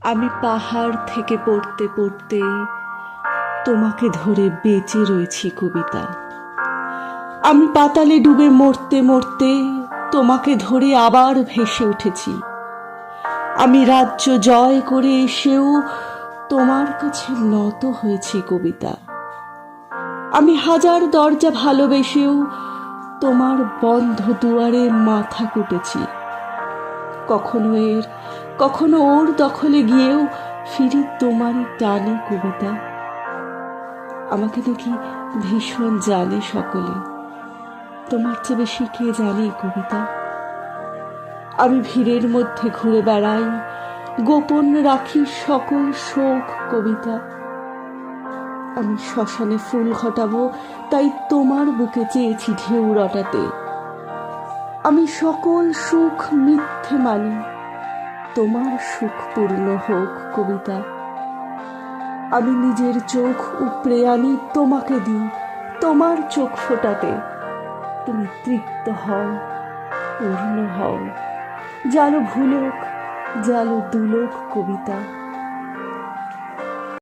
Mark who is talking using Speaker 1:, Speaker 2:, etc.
Speaker 1: আমি পাহাড় থেকে পড়তে পড়তে তোমাকে ধরে বেঁচে রয়েছি কবিতা। আমি পাতালে ডুবে মরতে মরতে তোমাকে ধরে আবার ভেসে উঠেছি। আমি রাজ্য জয় করে এসেও তোমার কাছে নত হয়েছি কবিতা। আমি হাজার দরজা ভালোবেসেও তোমার বন্ধ দুয়ারে মাথা কুটেছি। কখনো এর কখনো ওর দখলে গিয়েও ফিরি তোমারই টানে কবিতা। আমাকে দেখি ভীষণ জানে সকলে, তোমার চেয়ে বেশি কে জানে কবিতা। আমি ভিড়ের মধ্যে ঘুরে বেড়াই, গোপন রাখি সকল শোক কবিতা। আমি শ্মশানে ফুল ঘটাবো, তাই তোমার বুকে চেয়েছি ঢেউ রটাতে। আমি সকল সুখ মিথ্যে মানি, তোমার সুখ পূর্ণ হোক কবিতা। আমি নিজের চোখ উপড়ে আনি তোমাকে দিই, তোমার চোখ ফোটাতে। তুমি তৃপ্ত হও, পূর্ণ হও, জালো ভুলোক, জালো দুলোক কবিতা।